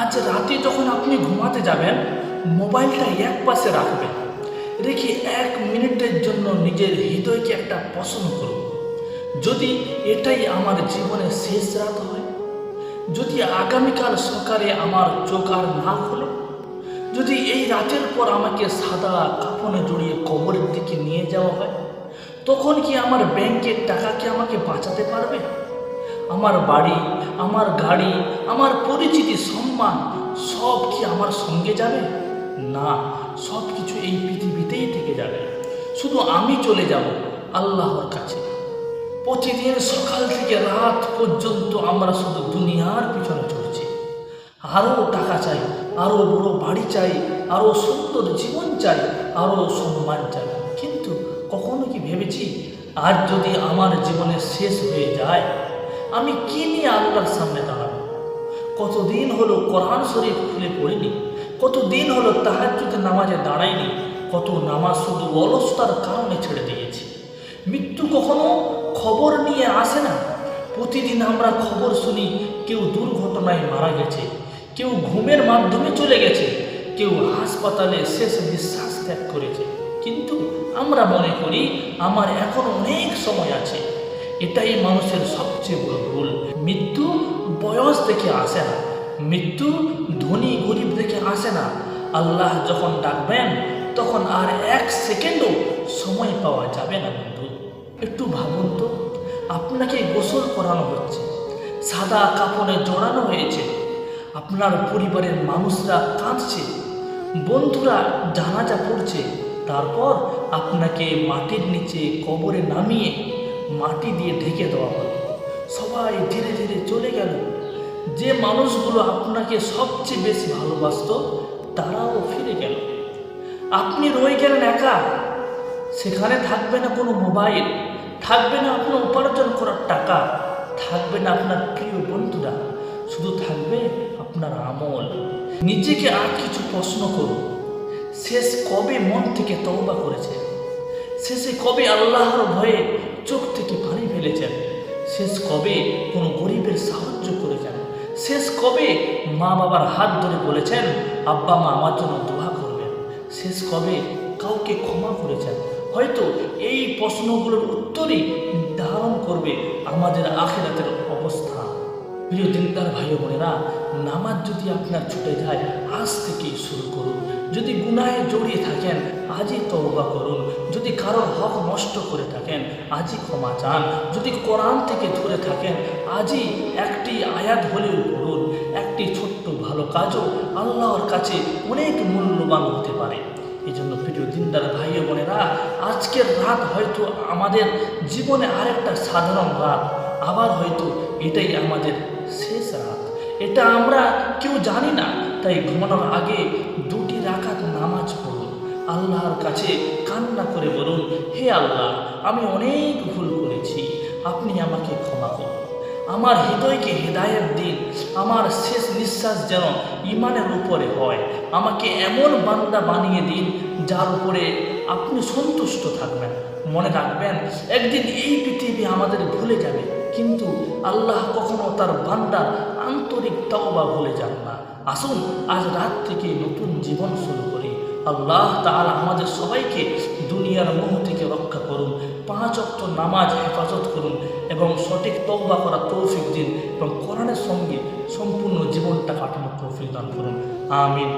আজ রাতে যখন আপনি ঘুমাতে যাবেন, মোবাইলটা এক পাশে রাখবেন, রেখে 1 মিনিটের জন্য নিজের হৃদয়কে একটা প্রশ্ন করুন, যদি এটাই আমার জীবনের শেষ রাত হয়, যদি আগামীকাল সকালে আমার চোখ আর না খোলে, যদি এই রাতের পর আমাকে সাদা কাফনে জড়িয়ে কবরের দিকে নিয়ে যাওয়া হয়, তখন কি আমার ব্যাংকের টাকা কি আমাকে বাঁচাতে পারবে? আমার বাড়ি, আমার গাড়ি, আমার পরিচিতি, সম্মান সব কি আমার সঙ্গে যাবে? না, সব কিছু এই পৃথিবীতেই থেকে যাবে। শুধু আমি চলে যাব আল্লাহর কাছে। প্রতিদিন সকাল থেকে রাত পর্যন্ত আমরা শুধু দুনিয়ার পিছনে ছুটছি। আরও টাকা চাই, আরও বড় বাড়ি চাই, আরও সুন্দর জীবন চাই, আরও সম্মান চাই। কিন্তু কখনো কি ভেবেছি, আজ যদি আমার জীবনের শেষ হয়ে যায়, আমি কি নিয়ে আল্লাহর সামনে দাঁড়াবো? কতদিন হলো কোরআন শরীফ খুলে পড়িনি, কতদিন হলো তাহাজ্জুদের নামাজে দাঁড়াইনি, কত নামাজ শুধু অলসতার কারণে ছেড়ে দিয়েছি। মৃত্যু কখনো খবর নিয়ে আসে না। প্রতিদিন আমরা খবর শুনি, কেউ দুর্ঘটনায় মারা গেছে, কেউ ঘুমের মাধ্যমে চলে গেছে, কেউ হাসপাতালে শেষ নিঃশ্বাস ত্যাগ করেছে। কিন্তু আমরা মনে করি আমার এখন অনেক সময় আছে। এটাই মানুষের সবচেয়ে বড় ভুল। মৃত্যু বয়স দেখে আসে না, মৃত্যু ধনী গরিব দেখে আসে না। আল্লাহ যখন ডাকবেন, তখন আর 1 সেকেন্ডও সময় পাওয়া যাবে না। বন্ধু, একটু ভাবুন তো, আপনাকে গোসল করানো হচ্ছে, সাদা কাপড়ে জড়ানো হয়েছে, আপনার পরিবারের মানুষরা কাঁদছে, বন্ধুরা জানাজা পড়ছে, তারপর আপনাকে মাটির নিচে কবরে নামিয়ে মাটি দিয়ে ঢেকে দেওয়া হলো। সবাই ধীরে ধীরে চলে গেল। যে মানুষগুলো আপনাকে সবচেয়ে বেশি ভালোবাসত, তারাও ফিরে গেল। আপনি রয়ে গেলেন একা। সেখানে থাকবে না কোনো মোবাইল, থাকবে না আপনার উপার্জন করার টাকা, থাকবে না আপনার প্রিয় বন্ধুরা, শুধু থাকবে আপনার আমল। নিজেকে আর কিছু প্রশ্ন করুন, শেষ কবে মন থেকে তওবা করেছে? শেষে কবে আল্লাহর ভয়ে চোখ থেকে পানি ফেলেছেন? শেষ কবে কোনো গরিবের সাহায্য করেছেন? শেষ কবে মা বাবার হাত ধরে বলেছেন, আব্বা মা আমার জন্য দোয়া করবেন? শেষ কবে কাউকে ক্ষমা করেছেন? হয়তো এই প্রশ্নগুলোর উত্তরই নির্ধারণ করবে আমাদের আখিরাতের অবস্থা। প্রিয় দিনদার ভাই বোনেরা, নামাজ যদি আপনার ছুটে যায়, আজ থেকেই শুরু করুন। যদি গুনাহে জড়িয়ে থাকেন, আজই তওবা করুন। যদি কারোর হক নষ্ট করে থাকেন, আজই ক্ষমা চান। যদি কোরআন থেকে দূরে থাকেন, আজই একটি আয়াত হলেও পড়ুন। একটি ছোট্ট ভালো কাজও আল্লাহর কাছে অনেক মূল্যবান হতে পারে। এই জন্য প্রিয় দিনদার ভাই বোনেরা, আজকের রাত হয়তো আমাদের জীবনে আরেকটা সাধারণ রাত, আবার হয়তো এটাই আমাদের শেষ রাত। এটা আমরা কেউ জানি না। তাই ঘুমানোর আগে 2টি রাকাত নামাজ পড়ুন, আল্লাহর কাছে কান্না করে বলুন, হে আল্লাহ, আমি অনেক ভুল করেছি, আপনি আমাকে ক্ষমা করুন। আমার হৃদয়কে হেদায়েত দিন, আমার শেষ নিঃশ্বাস যেন ঈমানের উপরে হয়। আমাকে এমন বান্দা বানিয়ে দিন যার উপরে আপনি সন্তুষ্ট থাকবেন। মনে রাখবেন, একদিন এই পৃথিবী আমাদের ভুলে যাবে, কিন্তু আল্লাহ কখনো তার বান্দার আন্তরিক তওবা ভুলে যান না। আসুন আজ রাত থেকে নতুন জীবন শুরু করি। আল্লাহ তাআলা আমাদের সবাইকে দুনিয়ার মোহ থেকে রক্ষা করুন, 5 ওয়াক্ত নামাজ হেফাজত করুন এবং সঠিক তওবা করার তৌফিক দিন এবং কোরআনের সঙ্গে সম্পূর্ণ জীবনটা কাটানোর তৌফিক দান করুন। আমিন।